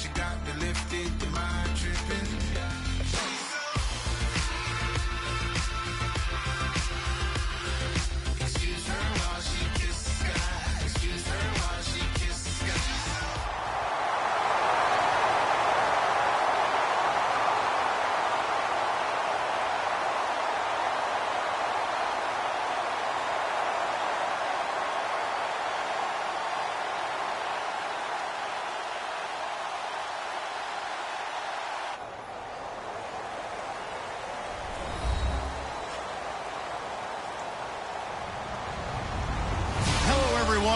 she got me lifted, your mind tripping. Excuse her while she kisses the sky. Excuse her while she kisses the sky.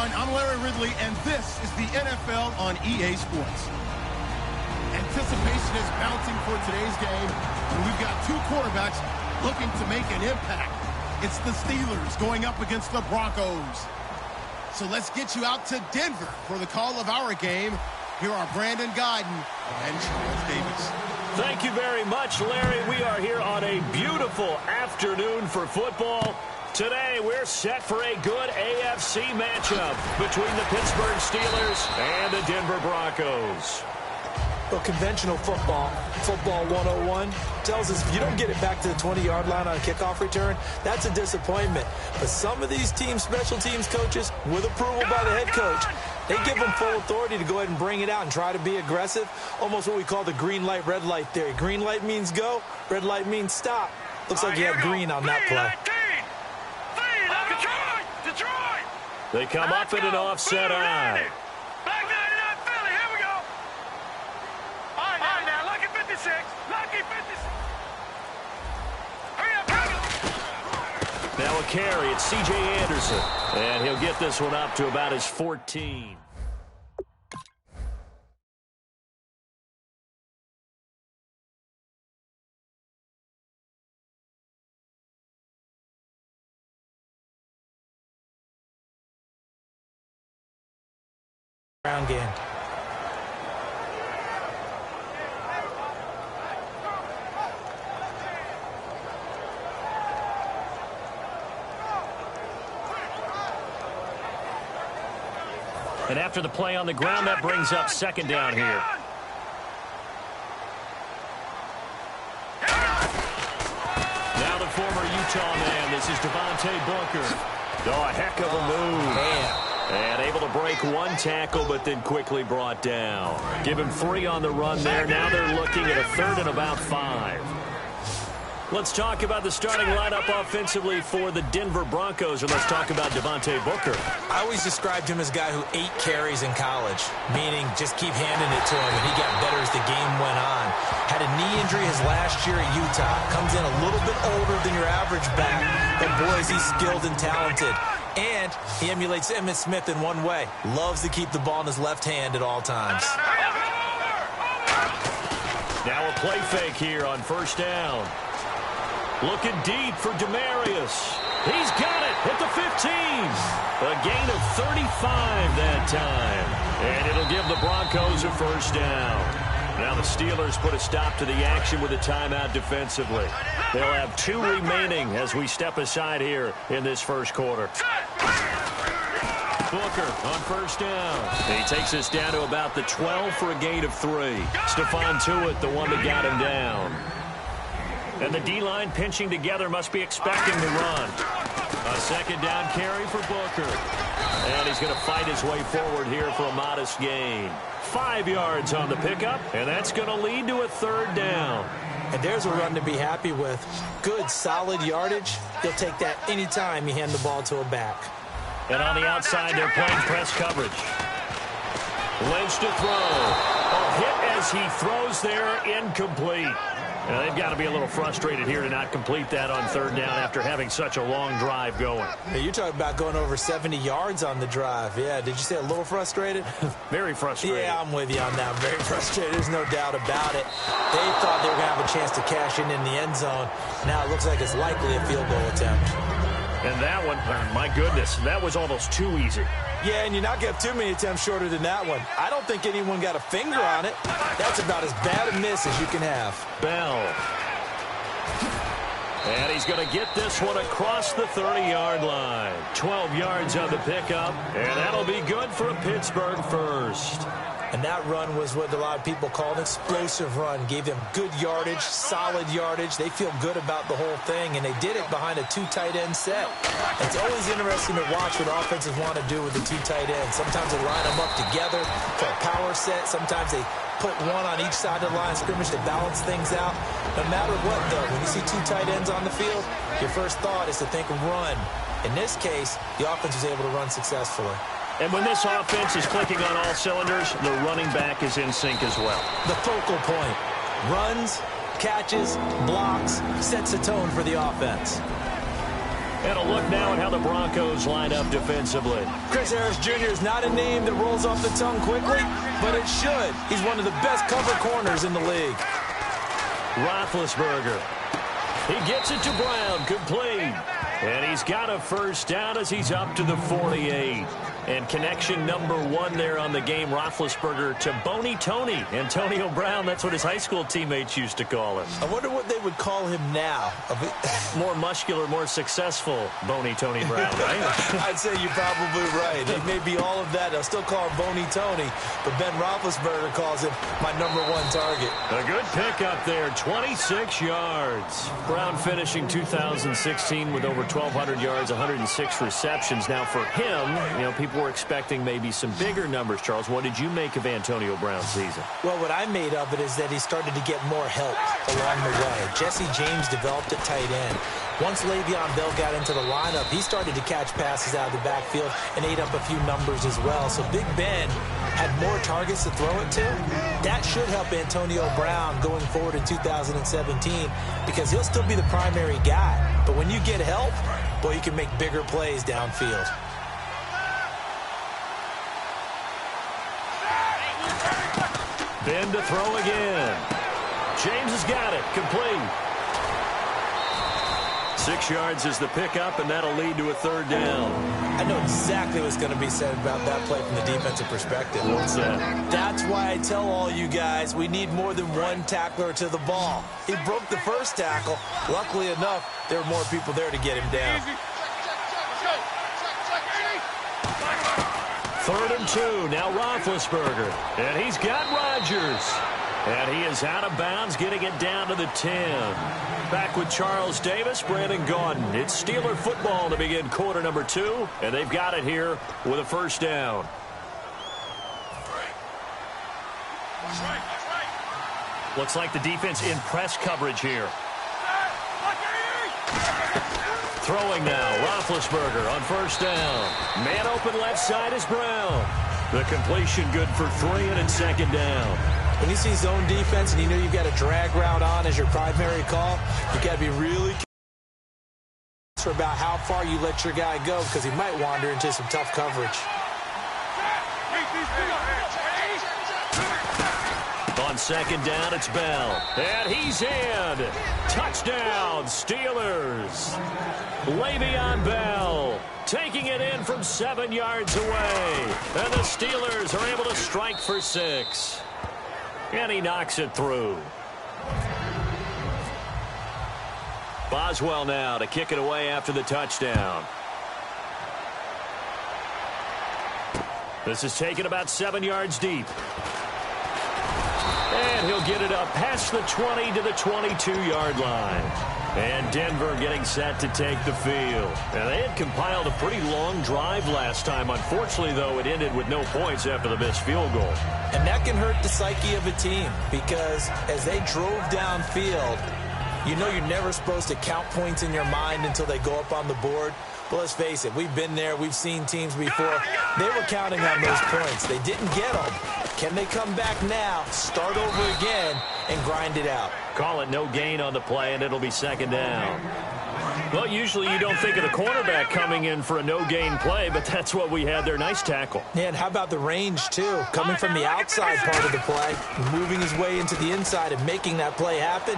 I'm Larry Ridley, and this is the NFL on EA Sports. Anticipation is mounting for today's game, and we've got two quarterbacks looking to make an impact. It's the Steelers going up against the Broncos. So let's get you out to Denver for the call of our game. Here are Brandon Guyton and Charles Davis. Thank you very much, Larry. We are here on a beautiful afternoon for football. Today, we're set for a good AFC matchup between the Pittsburgh Steelers and the Denver Broncos. Well, conventional football 101, tells us if you don't get it back to the 20-yard line on a kickoff return, that's a disappointment. But some of these teams, special teams coaches, with approval by the head coach, they give them full authority to go ahead and bring it out and try to be aggressive, almost what we call the green light, red light theory. Green light means go, red light means stop. Looks like you had green on that play. They come up in an offset eye. Back 99 Philly, here we go. All right, now, lucky 56. Lucky 56. Hurry up, hurry up. Now a carry, it's C.J. Anderson. And he'll get this one up to about his 14. Ground game. And after the play on the ground, that brings up second down here. Now the former Utah man, this is Devontae Booker. Oh, a heck of a move. Man. And able to break one tackle, but then quickly brought down. Give him 3 on the run there. Now they're looking at a third and about 5. Let's talk about the starting lineup offensively for the Denver Broncos, and let's talk about Devontae Booker. I always described him as a guy who 8 carries in college, meaning just keep handing it to him, and he got better as the game went on. Had a knee injury his last year at Utah. Comes in a little bit older than your average back, but boys, he's skilled and talented. And he emulates Emmitt Smith in one way. Loves to keep the ball in his left hand at all times. Now a play fake here on first down. Looking deep for Demarius. He's got it at the 15. A gain of 35 that time. And it'll give the Broncos a first down. Now the Steelers put a stop to the action with a timeout defensively. They'll have 2 remaining as we step aside here in this first quarter. Booker on first down. He takes us down to about the 12 for a gain of 3. Stephon Tuitt, the one that got him down. And the D-line pinching together, must be expecting the run. A second down carry for Booker. And he's going to fight his way forward here for a modest gain. 5 yards on the pickup, and that's going to lead to a third down. And there's a run to be happy with. Good, solid yardage. He'll take that anytime you hand the ball to a back. And on the outside, they're playing press coverage. Lynch to throw. A hit as he throws there, incomplete. Now, they've got to be a little frustrated here to not complete that on third down after having such a long drive going. Hey, you're talking about going over 70 yards on the drive. Yeah, did you say a little frustrated? Very frustrated. Yeah, I'm with you on that. Very frustrated. There's no doubt about it. They thought they were going to have a chance to cash in the end zone. Now it looks like it's likely a field goal attempt. And that one, my goodness, that was almost too easy. Yeah, and you're not going to have too many attempts shorter than that one. I don't think anyone got a finger on it. That's about as bad a miss as you can have. Bell. And he's going to get this one across the 30-yard line. 12 yards on the pickup, and that'll be good for a Pittsburgh first. And that run was what a lot of people call an explosive run. Gave them good yardage, solid yardage. They feel good about the whole thing, and they did it behind a 2 tight end set. It's always interesting to watch what offenses want to do with the 2 tight ends. Sometimes they line them up together for a power set. Sometimes they put one on each side of the line of scrimmage to balance things out. No matter what, though, when you see 2 tight ends on the field, your first thought is to think run. In this case, the offense was able to run successfully. And when this offense is clicking on all cylinders, the running back is in sync as well. The focal point. Runs, catches, blocks, sets a tone for the offense. And a look now at how the Broncos line up defensively. Chris Harris Jr. is not a name that rolls off the tongue quickly, but it should. He's one of the best cover corners in the league. Roethlisberger. He gets it to Brown, complete. And he's got a first down as he's up to the 48. And connection number 1 there on the game, Roethlisberger to Boney Tony. Antonio Brown, that's what his high school teammates used to call him. I wonder what they would call him now. More muscular, more successful Boney Tony Brown, right? I'd say you're probably right. It may be all of that. They'll still call him Boney Tony, but Ben Roethlisberger calls him my number 1 target. A good pickup there, 26 yards. Brown finishing 2016 with over 1,200 yards, 106 receptions. Now for him, people were expecting maybe some bigger numbers, Charles. What did you make of Antonio Brown's season? Well, what I made of it is that he started to get more help along the way. Jesse James developed at tight end. Once Le'Veon Bell got into the lineup, he started to catch passes out of the backfield and ate up a few numbers as well. So Big Ben had more targets to throw it to. That should help Antonio Brown going forward in 2017 because he'll still be the primary guy. But when you get help, boy, you can make bigger plays downfield. Ben to throw again. James has got it. Complete. 6 yards is the pickup, and that'll lead to a third down. I know exactly what's going to be said about that play from the defensive perspective. What's that? That's why I tell all you guys we need more than one tackler to the ball. He broke the first tackle. Luckily enough, there were more people there to get him down. 3rd and 2. Now Roethlisberger. And he's got Rodgers. And he is out of bounds, getting it down to the 10. Back with Charles Davis, Brandon Gaudin. It's Steeler football to begin quarter number 2. And they've got it here with a first down. Looks like the defense in press coverage here. Throwing now, Roethlisberger on first down. Man open left side is Brown. The completion good for 3, and it's 2nd down. When you see zone defense and you know you've got a drag route on as your primary call, you've got to be really careful about how far you let your guy go because he might wander into some tough coverage. On 2nd down, it's Bell. And he's in. Touchdown, Steelers. Le'Veon Bell taking it in from 7 yards away. And the Steelers are able to strike for 6. And he knocks it through. Boswell now to kick it away after the touchdown. This is taken about 7 yards deep. And he'll get it up past the 20 to the 22-yard line. And Denver getting set to take the field. Now, they had compiled a pretty long drive last time. Unfortunately, though, it ended with no points after the missed field goal. And that can hurt the psyche of a team because as they drove downfield, you know you're never supposed to count points in your mind until they go up on the board. But let's face it, we've been there. We've seen teams before. They were counting on those points. They didn't get them. Can they come back now, start over again, and grind it out? Call it no gain on the play, and it'll be 2nd down. Well, usually you don't think of the cornerback coming in for a no-gain play, but that's what we had there. Nice tackle. Yeah, and how about the range, too? Coming from the outside part of the play, moving his way into the inside and making that play happen.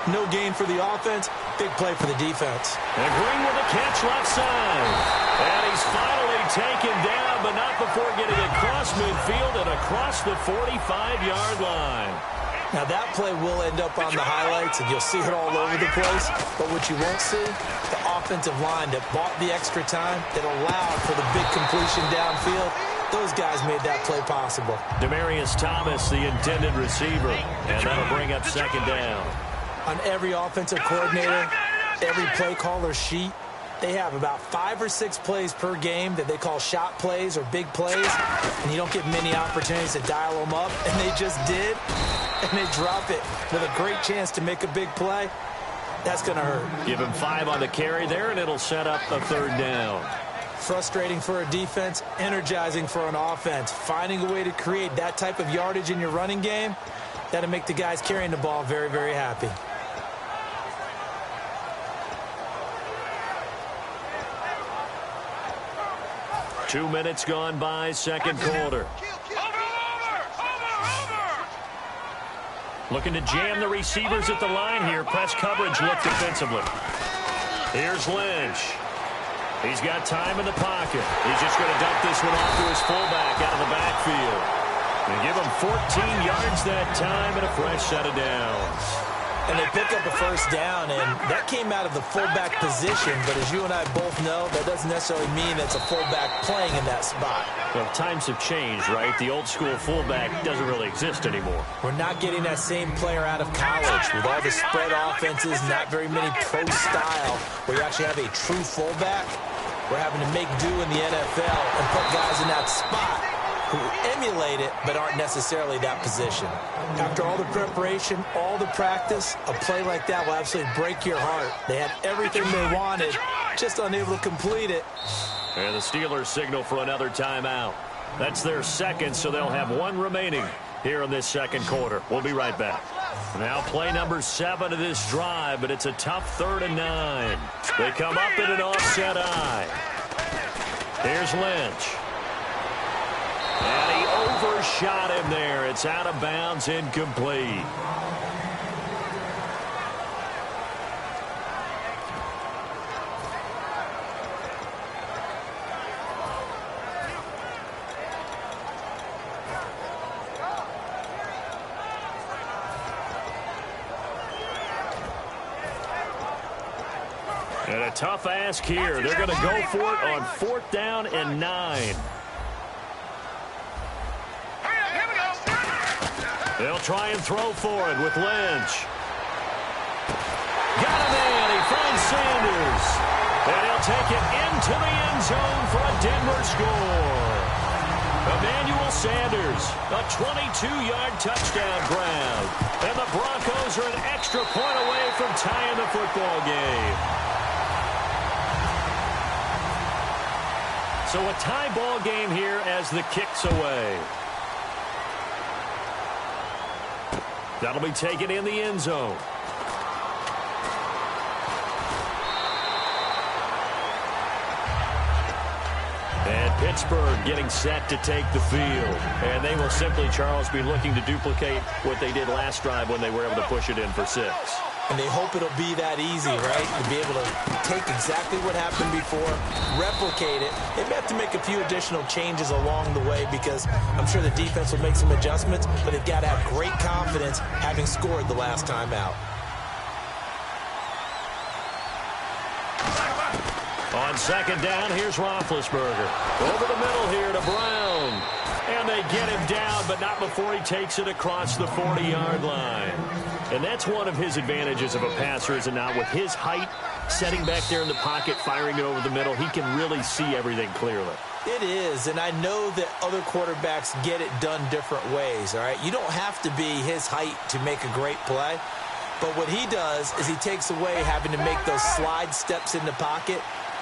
No gain for the offense, big play for the defense. And Green with a catch left side. And he's finally taken down, but not before getting across midfield and across the 45-yard line. Now, that play will end up on the highlights, and you'll see it all over the place. But what you won't see, the offensive line that bought the extra time, that allowed for the big completion downfield, those guys made that play possible. Demaryius Thomas, the intended receiver, and that'll bring up second down. On every offensive coordinator, every play caller sheet, they have about 5 or 6 plays per game that they call shot plays or big plays, and you don't get many opportunities to dial them up, and they just did, and they drop it with a great chance to make a big play. That's going to hurt. Give him 5 on the carry there, and it'll set up a third down. Frustrating for a defense, energizing for an offense. Finding a way to create that type of yardage in your running game, that'll make the guys carrying the ball very, very happy. Two minutes gone by, second quarter. Looking to jam the receivers at the line here. Press coverage look defensively. Here's Lynch. He's got time in the pocket. He's just going to dump this one off to his fullback out of the backfield. And give him 14 yards that time and a fresh set of downs. And they pick up a first down, and that came out of the fullback position. But as you and I both know, that doesn't necessarily mean it's a fullback playing in that spot. Well, times have changed, right? The old school fullback doesn't really exist anymore. We're not getting that same player out of college with all the spread offenses, not very many pro style, where you actually have a true fullback. We're having to make do in the NFL and put guys in that spot who emulate it but aren't necessarily that position. After all the preparation, all the practice, a play like that will absolutely break your heart. They had everything they wanted, just unable to complete it. And the Steelers signal for another timeout. That's their second, so they'll have one remaining here in this second quarter. We'll be right back. Now play number 7 of this drive, but it's a tough 3rd and 9. They come up in an offset eye. Here's Lynch. And he overshot him there. It's out of bounds, incomplete. And a tough ask here. They're going to go for it on 4th down and 9. They'll try and throw for it with Lynch. Got him in. He finds Sanders. And he'll take it into the end zone for a Denver score. Emmanuel Sanders, a 22-yard touchdown grab. And the Broncos are an extra point away from tying the football game. So a tie ball game here as the kick's away. That'll be taken in the end zone. And Pittsburgh getting set to take the field. And they will simply, Charles, be looking to duplicate what they did last drive when they were able to push it in for 6. And they hope it'll be that easy, right? To be able to take exactly what happened before, replicate it. They may have to make a few additional changes along the way because I'm sure the defense will make some adjustments, but they've got to have great confidence having scored the last time out. On 2nd down, here's Roethlisberger. Over the middle here to Brown. And they get him down, but not before he takes it across the 40-yard line. And that's one of his advantages of a passer, is it not? With his height, setting back there in the pocket, firing it over the middle, he can really see everything clearly. It is, and I know that other quarterbacks get it done different ways, all right? You don't have to be his height to make a great play. But what he does is he takes away having to make those slide steps in the pocket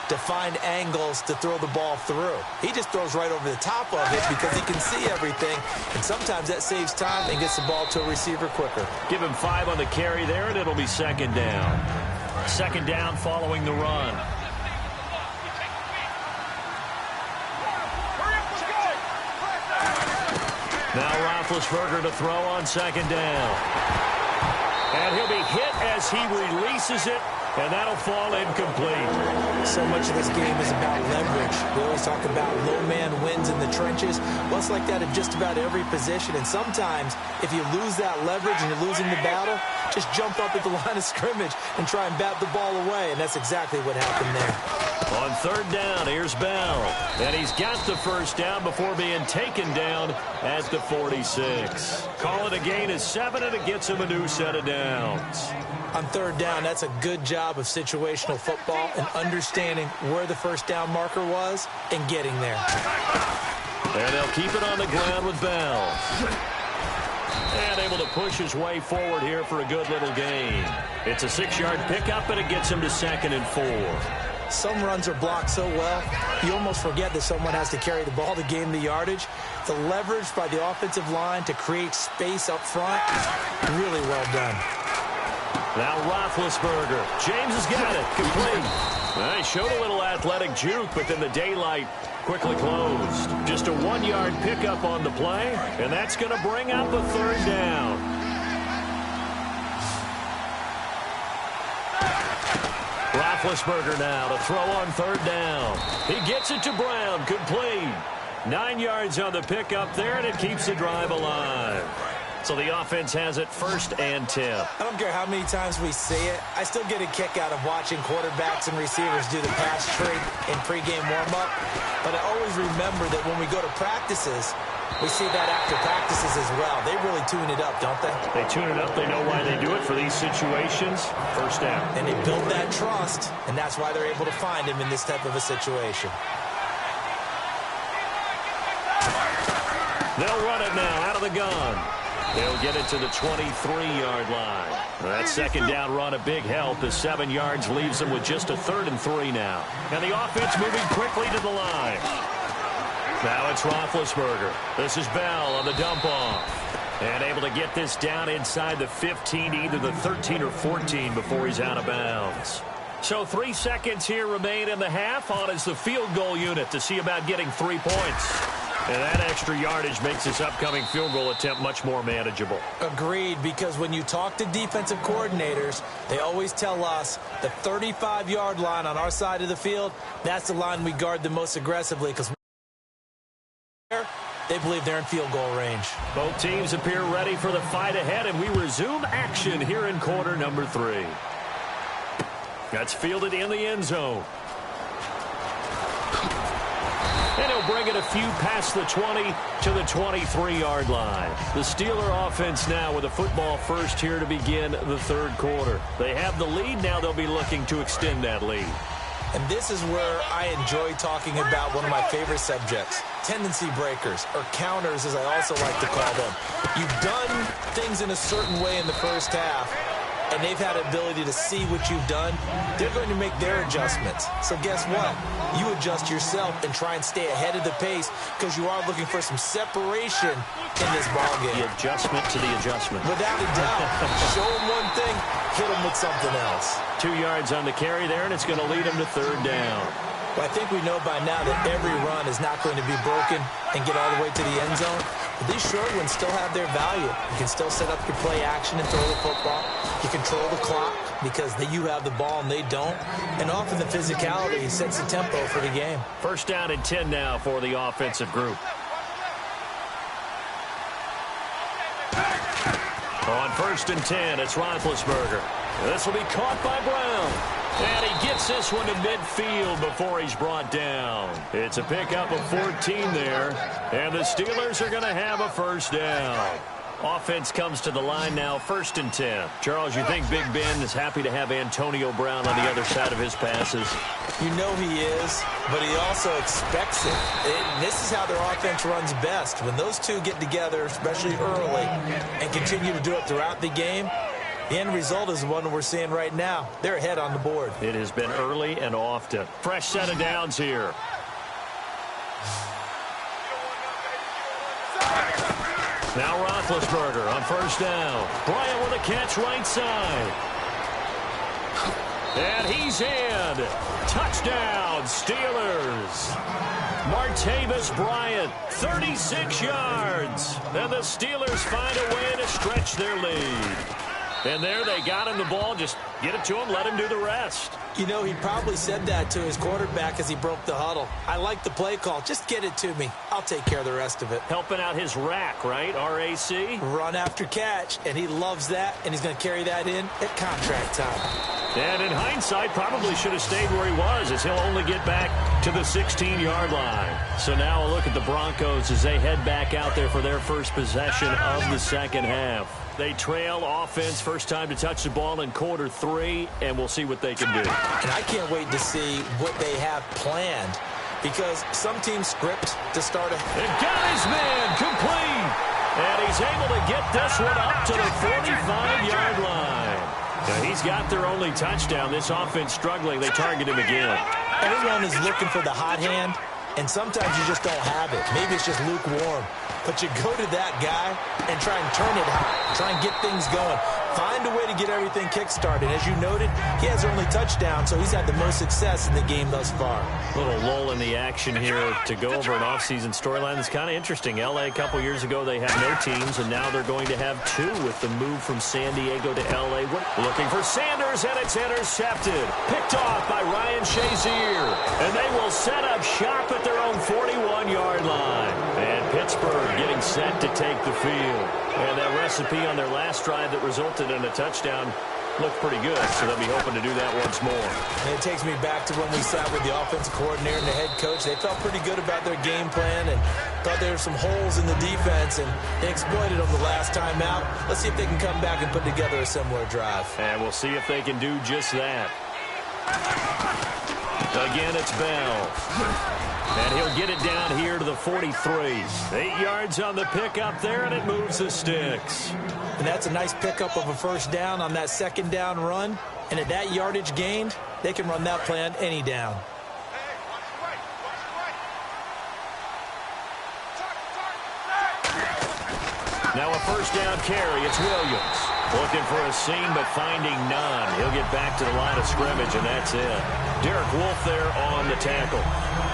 to find angles to throw the ball through. He just throws right over the top of it because he can see everything, and sometimes that saves time and gets the ball to a receiver quicker. Give him 5 on the carry there, and it'll be 2nd down. 2nd down following the run. Now Roethlisberger to throw on 2nd down. And he'll be hit as he releases it And that'll fall incomplete. So much of this game is about leverage. We always talk about low man wins in the trenches. Well, it's like that in just about every position. And sometimes, if you lose that leverage and you're losing the battle, just jump up at the line of scrimmage and try and bat the ball away. And that's exactly what happened there. On third down, here's Bell. And he's got the first down before being taken down at the 46. Call it a gain of 7, and it gets him a new set of downs. On third down, that's a good job of situational football and understanding where the first down marker was and getting there. And they'll keep it on the ground with Bell. And able to push his way forward here for a good little gain. It's a 6-yard pickup, and it gets him to 2nd and 4. Some runs are blocked so well, you almost forget that someone has to carry the ball to gain the yardage. The leverage by the offensive line to create space up front, really well done. Now Roethlisberger. James has got it. Complete. He showed a little athletic juke, but then the daylight quickly closed. Just a 1-yard pickup on the play, and that's going to bring up a third down. Roethlisberger now to throw on third down. He gets it to Brown. Complete. 9 yards on the pickup there, and it keeps the drive alive. So the offense has it 1st and 10. I don't care how many times we see it. I still get a kick out of watching quarterbacks and receivers do the pass trick in pregame warm-up. But I always remember that when we go to practices, we see that after practices as well. They really tune it up, don't they? They tune it up. They know why they do it for these situations. First down. And they build that trust, and that's why they're able to find him in this type of a situation. They'll run it now out of the gun. They'll get it to the 23-yard line. That second down run, a big help as 7 yards leaves them with just a 3rd and 3 now. And the offense moving quickly to the line. Now it's Roethlisberger. This is Bell on the dump off. And able to get this down inside the 15, either the 13 or 14 before he's out of bounds. So 3 seconds here remain in the half. On is the field goal unit to see about getting 3 points. And that extra yardage makes this upcoming field goal attempt much more manageable. Agreed, because when you talk to defensive coordinators, they always tell us the 35-yard line on our side of the field, that's the line we guard the most aggressively because they believe they're in field goal range. Both teams appear ready for the fight ahead, and we resume action here in quarter number 3. That's fielded in the end zone. And he'll bring it a few past the 20 to the 23-yard line. The Steeler offense now with a football first here to begin the third quarter. They have the lead. Now they'll be looking to extend that lead. And this is where I enjoy talking about one of my favorite subjects, tendency breakers, or counters as I also like to call them. You've done things in a certain way in the first half, and they've had the ability to see what you've done. They're going to make their adjustments. So guess what? You adjust yourself and try and stay ahead of the pace because you are looking for some separation in this ballgame. The adjustment to the adjustment. Without a doubt. Show them one thing, hit them with something else. 2 yards on the carry there, and it's going to lead them to third down. Well, I think we know by now that every run is not going to be broken and get all the way to the end zone. But these short ones still have their value. You can still set up your play action and throw the football. You control the clock because you have the ball and they don't. And often the physicality sets the tempo for the game. First down and 10 now for the offensive group. On 1st and 10, it's Roethlisberger. This will be caught by Brown. And he gets this one to midfield before he's brought down. It's a pickup of 14 there. And the Steelers are going to have a first down. Offense comes to the line now, 1st and 10. Charles, you think Big Ben is happy to have Antonio Brown on the other side of his passes? You know he is, but he also expects it. This is how their offense runs best. When those two get together, especially early, and continue to do it throughout the game, the end result is the one we're seeing right now. They're ahead on the board. It has been early and often. Fresh set of downs here. Now Roethlisberger on first down. Bryant with a catch right side. And he's in. Touchdown, Steelers. Martavis Bryant, 36 yards. And the Steelers find a way to stretch their lead. And there they got him the ball. Just get it to him, let him do the rest. You know, he probably said that to his quarterback as he broke the huddle. I like the play call. Just get it to me. I'll take care of the rest of it. Helping out his rack, right? R-A-C? Run after catch, and he loves that, and he's going to carry that in at contract time. And in hindsight, probably should have stayed where he was, as he'll only get back to the 16-yard line. So now a look at the Broncos as they head back out there for their first possession of the second half. They trail offense, first time to touch the ball in quarter 3, and we'll see what they can do. And I can't wait to see what they have planned, because some teams script to start a... And got his man complete. And he's able to get this one up to the 45-yard line. Now, he's got their only touchdown. This offense struggling. They target him again. Everyone is looking for the hot hand, and sometimes you just don't have it. Maybe it's just lukewarm. But you go to that guy and try and turn it hot. Try and get things going. Find a way to get everything kick-started. As you noted, he has their only touchdown, so he's had the most success in the game thus far. A little lull in the action here to go over an offseason storyline that's kind of interesting. L.A. a couple years ago, they had no teams, and now they're going to have 2 with the move from San Diego to L.A. Looking for Sanders, and it's intercepted. Picked off by Ryan Shazier. And they will set up shop at their own 41-yard line. And Pittsburgh getting set to take the field. And that recipe on their last drive that resulted in a touchdown looked pretty good, so they'll be hoping to do that once more. And it takes me back to when we sat with the offensive coordinator and the head coach. They felt pretty good about their game plan and thought there were some holes in the defense, and they exploited them the last time out. Let's see if they can come back and put together a similar drive. And we'll see if they can do just that. Again, it's Bell. And he'll get it down here to the 43. 8 yards on the pickup there, and it moves the sticks. And that's a nice pickup of a first down on that second down run. And at that yardage gained, they can run that play on any down. Now a first down carry. It's Williams. Looking for a seam, but finding none. He'll get back to the line of scrimmage, and that's it. Derek Wolfe there on the tackle.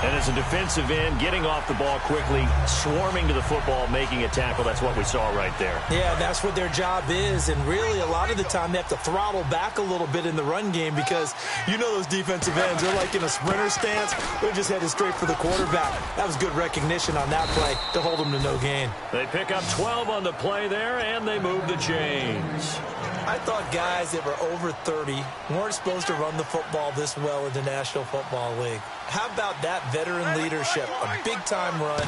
And as a defensive end, getting off the ball quickly, swarming to the football, making a tackle. That's what we saw right there. Yeah, that's what their job is. And really, a lot of the time, they have to throttle back a little bit in the run game because you know those defensive ends, they're like in a sprinter stance. They're just headed straight for the quarterback. That was good recognition on that play to hold them to no gain. They pick up 12 on the play there, and they move the chains. I thought guys that were over 30 weren't supposed to run the football this well in the National Football League. How about that veteran leadership? A big-time run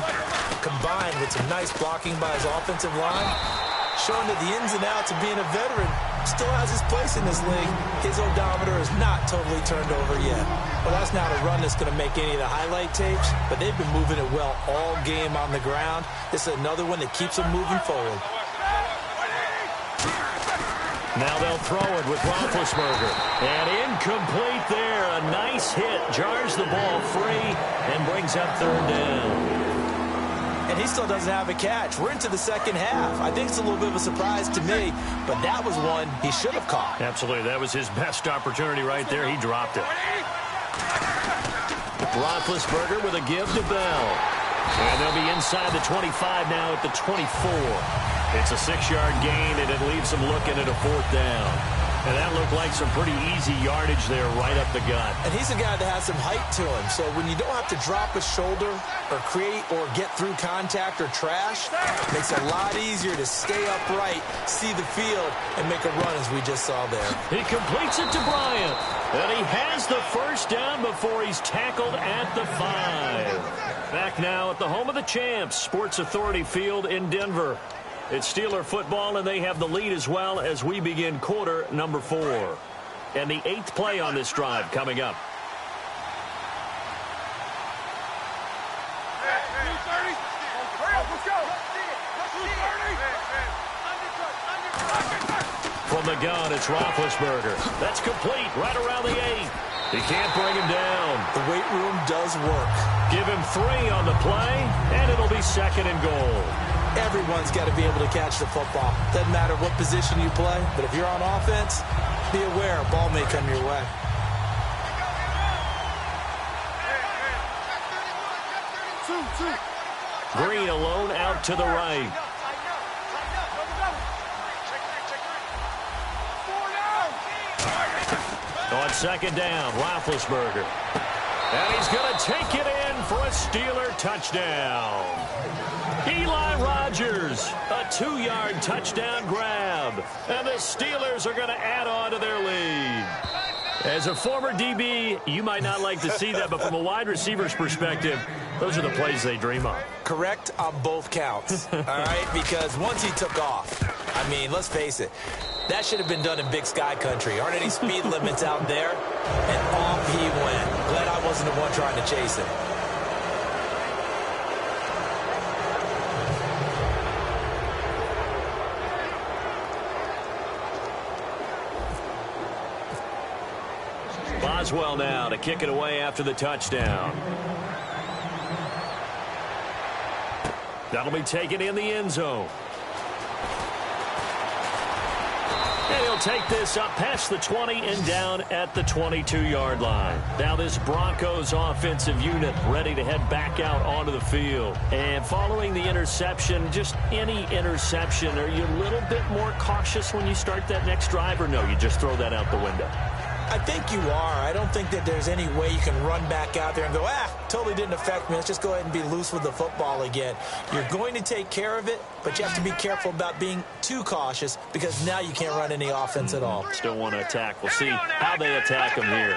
combined with some nice blocking by his offensive line, showing that the ins and outs of being a veteran still has his place in this league. His odometer is not totally turned over yet. Well, that's not a run that's going to make any of the highlight tapes, but they've been moving it well all game on the ground. This is another one that keeps them moving forward. Now they'll throw it with Roethlisberger. And incomplete there. A nice hit. Jars the ball free and brings up third down. And he still doesn't have a catch. We're into the second half. I think it's a little bit of a surprise to me, but that was one he should have caught. Absolutely. That was his best opportunity right there. He dropped it. Roethlisberger with a give to Bell. And they'll be inside the 25 now at the 24. It's a 6-yard gain, and it leaves them looking at a fourth down. And that looked like some pretty easy yardage there right up the gut. And he's a guy that has some height to him. So when you don't have to drop a shoulder or create or get through contact or trash, it makes it a lot easier to stay upright, see the field, and make a run as we just saw there. He completes it to Bryant. And he has the first down before he's tackled at the 5. Back now at the home of the champs, Sports Authority Field in Denver. It's Steeler football, and they have the lead as well as we begin quarter number 4. And the 8th play on this drive coming up. From the gun, it's Roethlisberger. That's complete right around the 8. He can't bring him down. The weight room does work. Give him 3 on the play, and it'll be second and goal. Everyone's got to be able to catch the football. Doesn't matter what position you play, but if you're on offense, be aware a ball may come your way. Green alone out to the right. On second down, Roethlisberger. And he's going to take it in for a Steeler touchdown. Eli Rogers, a 2-yard touchdown grab. And the Steelers are going to add on to their lead. As a former DB, you might not like to see that, but from a wide receiver's perspective, those are the plays they dream of. Correct on both counts, all right? Because once he took off, I mean, let's face it, that should have been done in Big Sky country. Aren't any speed limits out there? And off he went. Glad I wasn't the one trying to chase him. Boswell now to kick it away after the touchdown. That'll be taken in the end zone. And he'll take this up past the 20 and down at the 22-yard line. Now this Broncos offensive unit ready to head back out onto the field. And following the interception, just any interception, are you a little bit more cautious when you start that next drive, or no, you just throw that out the window? I think you are. I don't think that there's any way you can run back out there and go, totally didn't affect me. Let's just go ahead and be loose with the football again. You're going to take care of it, but you have to be careful about being too cautious because now you can't run any offense at all. Still want to attack. We'll see how they attack them here.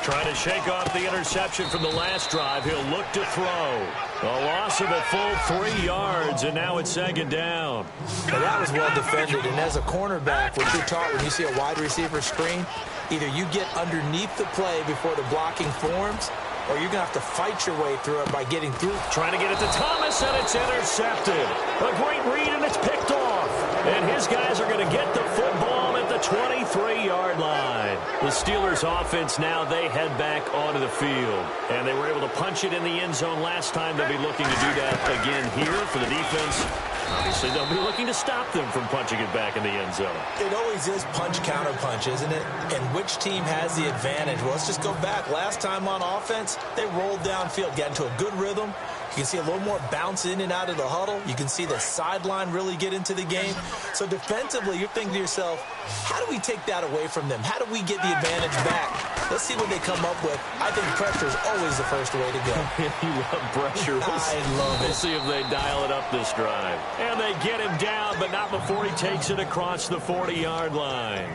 Trying to shake off the interception from the last drive. He'll look to throw. A loss of a full 3 yards, and now it's second down. Well, that was well defended, and as a cornerback, what you're taught when you see a wide receiver screen, either you get underneath the play before the blocking forms, or you're going to have to fight your way through it by getting through. Trying to get it to Thomas, and it's intercepted. A great read, and it's picked off. And his guys are going to get the football at the 23-yard line. The Steelers offense now, they head back onto the field. And they were able to punch it in the end zone last time. They'll be looking to do that again here for the defense. Obviously, they'll be looking to stop them from punching it back in the end zone. It always is punch-counter-punch, isn't it? And which team has the advantage? Well, let's just go back. Last time on offense, they rolled downfield, got into a good rhythm. You can see a little more bounce in and out of the huddle. You can see the sideline really get into the game. So defensively, you're thinking to yourself, how do we take that away from them? How do we get the advantage back? Let's see what they come up with. I think pressure is always the first way to go. You love pressure. I love it. We'll see if they dial it up this drive. And they get him down, but not before he takes it across the 40-yard line.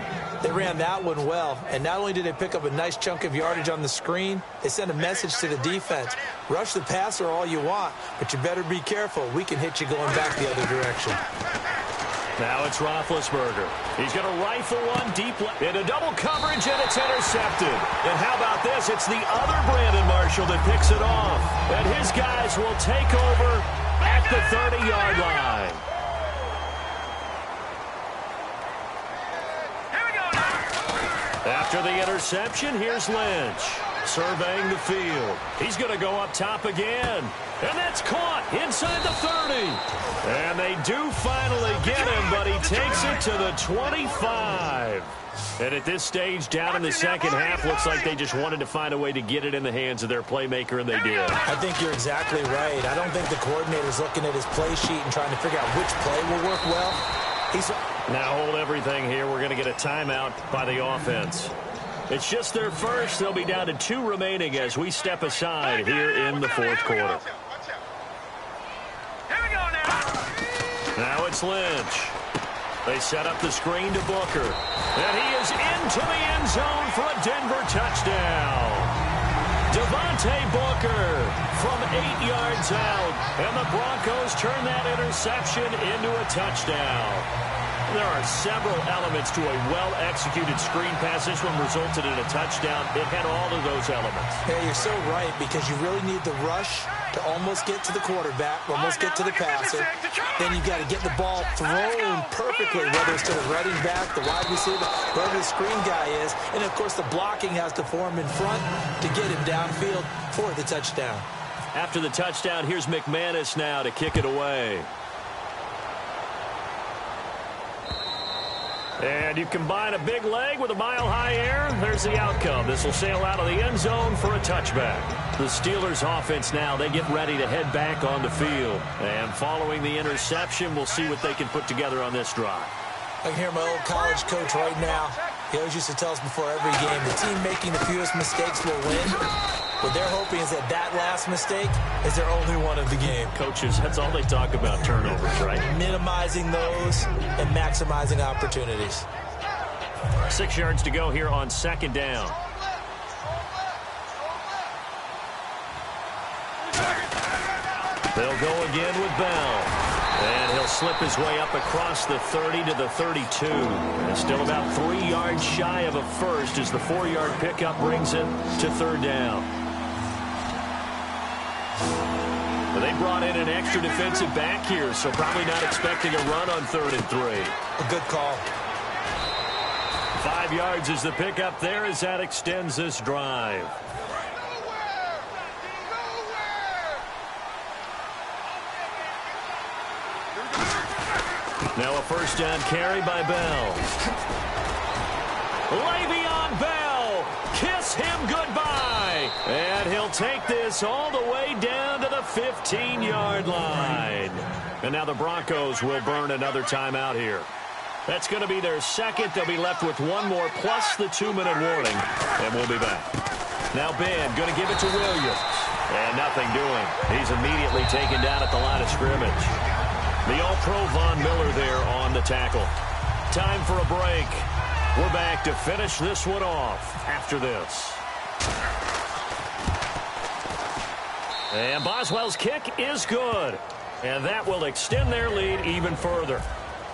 They ran that one well, and not only did they pick up a nice chunk of yardage on the screen, they sent a message to the defense. Rush the passer all you want, but you better be careful. We can hit you going back the other direction. Now it's Roethlisberger. He's going to rifle one deep into double coverage, and it's intercepted. And how about this? It's the other Brandon Marshall that picks it off. And his guys will take over at the 30-yard line. After the interception, here's Lynch surveying the field. He's going to go up top again. And that's caught inside the 30. And they do finally get him, but he takes it to the 25. And at this stage, down in the second half, looks like they just wanted to find a way to get it in the hands of their playmaker, and they did. I think you're exactly right. I don't think the coordinator's looking at his play sheet and trying to figure out which play will work well. Now hold everything here. We're going to get a timeout by the offense. It's just their first. They'll be down to 2 remaining as we step aside here in the fourth quarter. Now it's Lynch. They set up the screen to Booker. And he is into the end zone for a Denver touchdown. Devontae Booker from 8 yards out. And the Broncos turn that interception into a touchdown. There are several elements to a well-executed screen pass. This one resulted in a touchdown. It had all of those elements. Yeah, you're so right, because you really need the rush to almost get to the quarterback, almost get to the passer. Then you've got to get the ball thrown perfectly, whether it's to the running back, the wide receiver, wherever the screen guy is. And, of course, the blocking has to form in front to get him downfield for the touchdown. After the touchdown, here's McManus now to kick it away. And you combine a big leg with a mile-high air, there's the outcome. This will sail out of the end zone for a touchback. The Steelers offense now, they get ready to head back on the field. And following the interception, we'll see what they can put together on this drive. I can hear my old college coach right now. He always used to tell us before every game, the team making the fewest mistakes will win. What they're hoping is that that last mistake is their only one of the game. Coaches, that's all they talk about, turnovers, right? Minimizing those and maximizing opportunities. 6 yards to go here on second down. They'll go again with Bell. And he'll slip his way up across the 30 to the 32. And still about 3 yards shy of a first as the 4-yard pickup brings it to third down. Well, they brought in an extra defensive back here, so probably not expecting a run on 3rd and 3. A good call. 5 yards is the pickup there as that extends this drive. Now a first down carry by Bell. Le'Veon Bell, kiss him goodbye. And he'll take this all the way down to the 15-yard line. And now the Broncos will burn another timeout here. That's going to be their second. They'll be left with one more plus the 2-minute warning. And we'll be back. Now Ben going to give it to Williams. And nothing doing. He's immediately taken down at the line of scrimmage. The All-Pro Von Miller there on the tackle. Time for a break. We're back to finish this one off after this. And Boswell's kick is good. And that will extend their lead even further.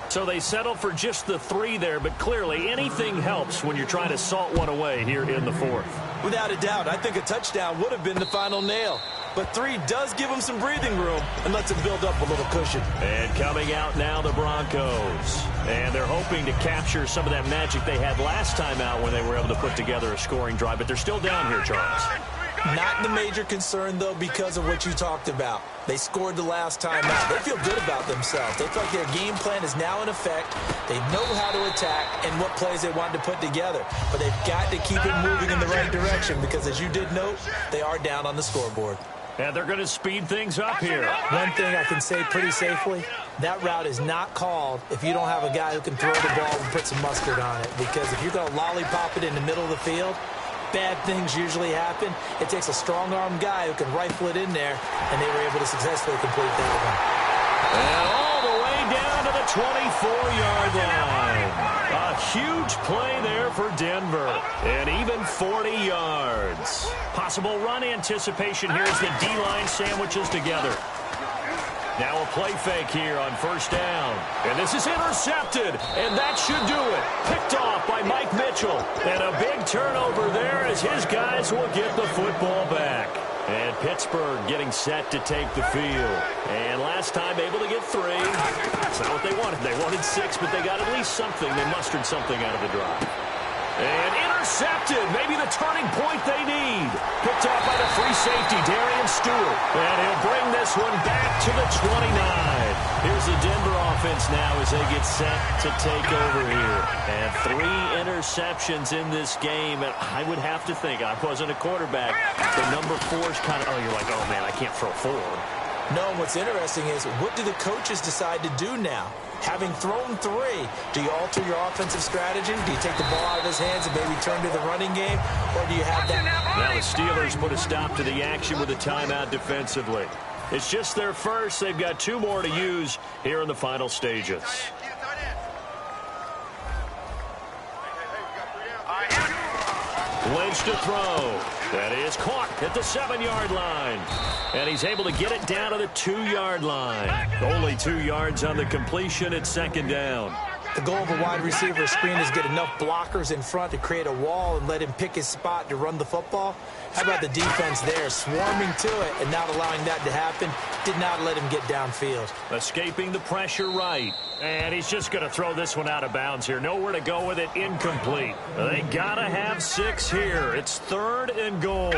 So they settle for just the 3 there, but clearly anything helps when you're trying to salt one away here in the 4th. Without a doubt, I think a touchdown would have been the final nail. But 3 does give them some breathing room and lets them build up a little cushion. And coming out now, the Broncos. And they're hoping to capture some of that magic they had last time out when they were able to put together a scoring drive. But they're still down here, Charles. Not the major concern, though, because of what you talked about. They scored the last time out. They feel good about themselves. They feel like their game plan is now in effect. They know how to attack and what plays they want to put together. But they've got to keep it moving in the right direction because, as you did note, they are down on the scoreboard. And they're going to speed things up here. One thing I can say pretty safely, that route is not called if you don't have a guy who can throw the ball and put some mustard on it. Because if you're going to lollipop it in the middle of the field, bad things usually happen. It takes a strong-arm guy who can rifle it in there, and they were able to successfully complete that one. And all the way down to the 24-yard line. A huge play there for Denver. And even 40 yards. Possible run anticipation here as the D-line sandwiches together. Now a play fake here on first down. And this is intercepted. And that should do it. Picked off by Mike Mitchell. And a big turnover there as his guys will get the football back. And Pittsburgh getting set to take the field. And last time able to get 3. That's not what they wanted. They wanted 6, but they got at least something. They mustered something out of the drive. And intercepted. Maybe the turning point they need. Picked off by the free safety, Darian Stewart. And he'll bring this one back to the 29. Here's the Denver offense now as they get set to take over here. And 3 interceptions in this game. And I would have to think, I wasn't a quarterback, the number 4 is kind of, you're like, oh, man, I can't throw 4. No, what's interesting is, what do the coaches decide to do now? Having thrown 3, do you alter your offensive strategy? Do you take the ball out of his hands and maybe turn to the running game? Or do you have that? Now the Steelers put a stop to the action with a timeout defensively. It's just their first. They've got 2 more to use here in the final stages. Lynch to throw. That is caught at the 7-yard line. And he's able to get it down to the 2-yard line. Only 2 yards on the completion at second down. The goal of a wide receiver screen is get enough blockers in front to create a wall and let him pick his spot to run the football. How about the defense there, swarming to it and not allowing that to happen? Did not let him get downfield. Escaping the pressure right. And he's just going to throw this one out of bounds here. Nowhere to go with it. Incomplete. They got to have 6 here. It's 3rd and goal.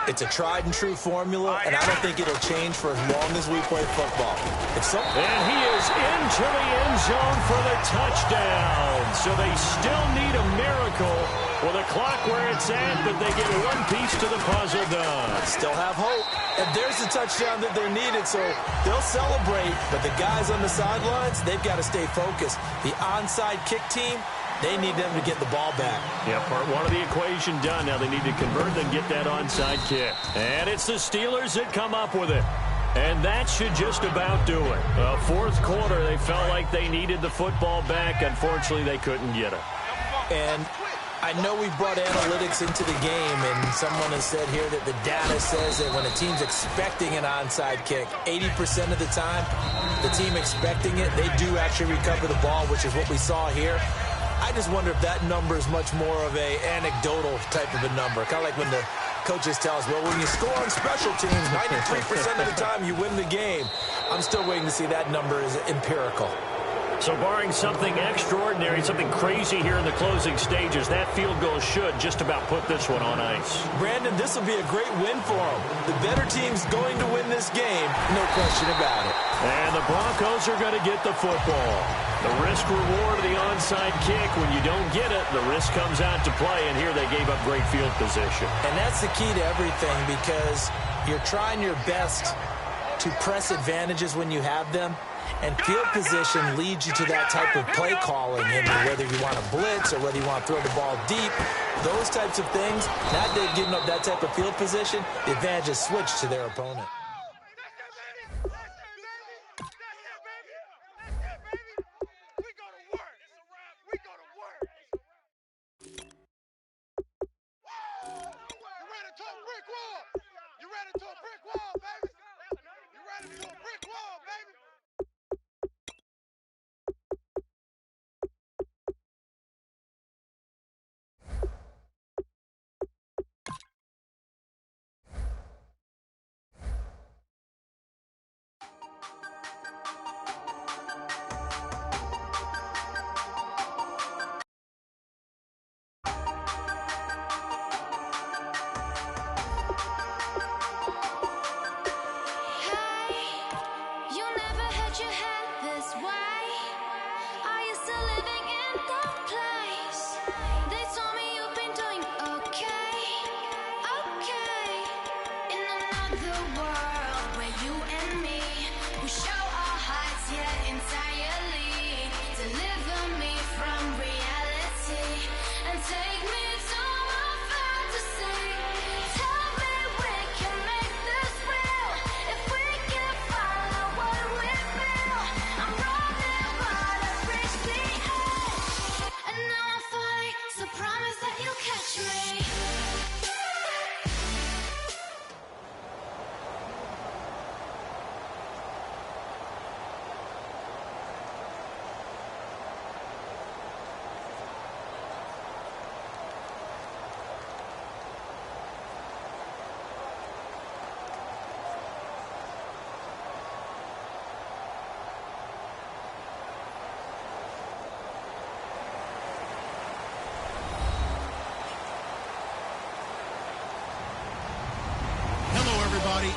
It's a tried-and-true formula, and I don't think it'll change for as long as we play football. And he is into the end zone for the touchdown. So they still need a miracle with a clock where it's at, but they get one piece to the puzzle done. Still have hope. And there's the touchdown that they're needed, so they'll celebrate. But the guys on the sidelines, they've got to stay focused. The onside kick team, they need them to get the ball back. Yeah, part one of the equation done. Now they need to convert and get that onside kick. And it's the Steelers that come up with it. And that should just about do it. Fourth quarter, they felt like they needed the football back. Unfortunately, they couldn't get it. And I know we brought analytics into the game, and someone has said here that the data says that when a team's expecting an onside kick, 80% of the time, the team expecting it, they do actually recover the ball, which is what we saw here. I just wonder if that number is much more of a anecdotal type of a number. Kind of like when the coaches tell us, well, when you score on special teams, 93% of the time you win the game. I'm still waiting to see that number is empirical. So barring something extraordinary, something crazy here in the closing stages, that field goal should just about put this one on ice. Brandon, this will be a great win for them. The better team's going to win this game, no question about it. And the Broncos are going to get the football. The risk-reward of the onside kick, when you don't get it, the risk comes out to play, and here they gave up great field position. And that's the key to everything, because you're trying your best to press advantages when you have them. And field position leads you to that type of play calling, and whether you want to blitz or whether you want to throw the ball deep, those types of things. Now they've given up that type of field position, the advantage is switched to their opponent.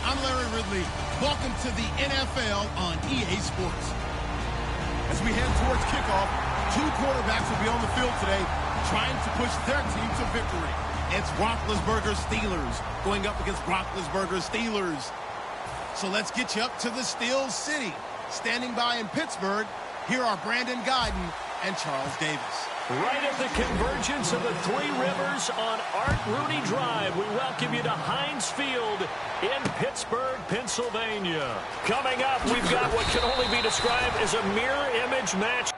I'm Larry Ridley. Welcome to the NFL on EA Sports. As we head towards kickoff, two quarterbacks will be on the field today trying to push their team to victory. It's Roethlisberger's Steelers going up against Roethlisberger's Steelers. So let's get you up to the Steel City. Standing by in Pittsburgh, here are Brandon Guyton and Charles Davis. Right at the convergence of the Three Rivers on Art Rooney Drive, we welcome you to Heinz Field in Pittsburgh, Pennsylvania. Coming up, we've got what can only be described as a mirror image match.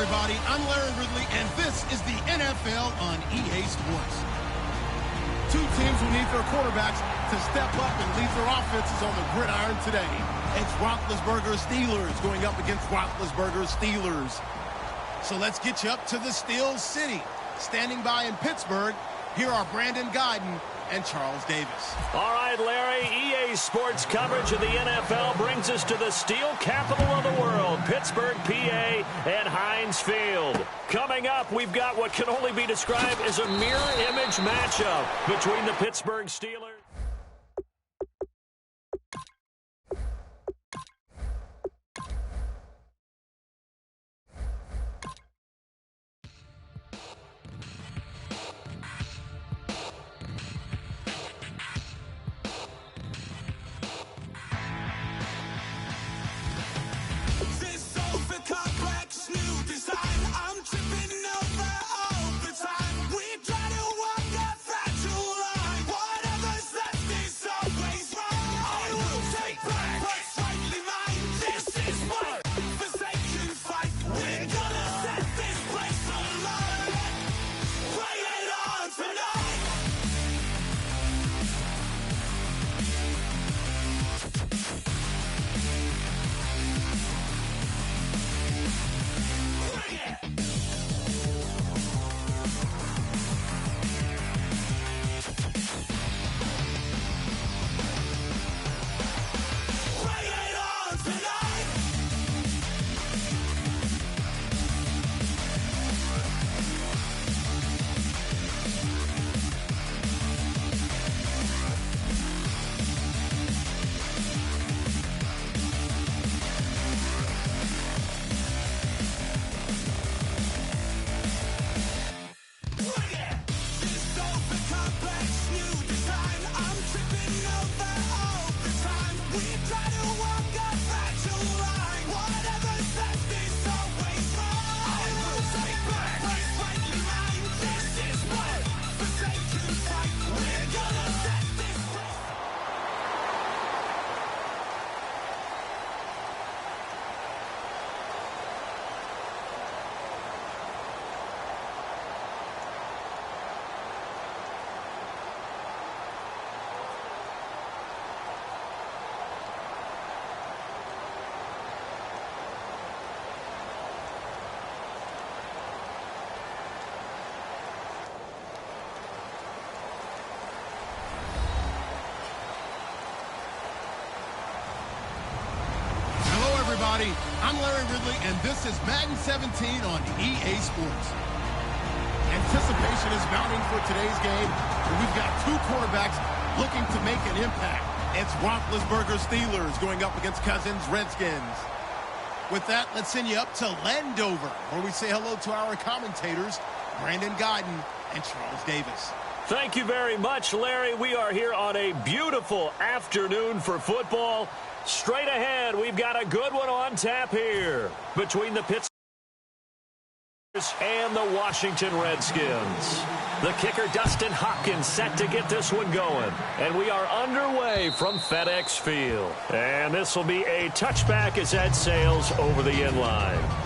everybody. I'm Larry Ridley, and this is the NFL on EA Sports. Two teams will need their quarterbacks to step up and lead their offenses on the gridiron today. It's Roethlisberger Steelers going up against Roethlisberger Steelers. So let's get you up to the Steel City. Standing by in Pittsburgh, here are Brandon Guyton and Charles Davis. All right, Larry, EA Sports coverage of the NFL brings us to the steel capital of the world, Pittsburgh, PA, and Heinz Field. Coming up, we've got what can only be described as a mirror image matchup between the Pittsburgh Steelers. I'm Larry Ridley, and this is Madden 17 on EA Sports. Anticipation is mounting for today's game, and we've got two quarterbacks looking to make an impact. It's Roethlisberger Steelers going up against Cousins Redskins. With that, let's send you up to Landover, where we say hello to our commentators, Brandon Guyton and Charles Davis. Thank you very much, Larry. We are here on a beautiful afternoon for football. Straight ahead, we've got a good one on tap here between the Pittsburgh and the Washington Redskins. The kicker, Dustin Hopkins, set to get this one going. And we are underway from FedEx Field. And this will be a touchback as that sails over the end line.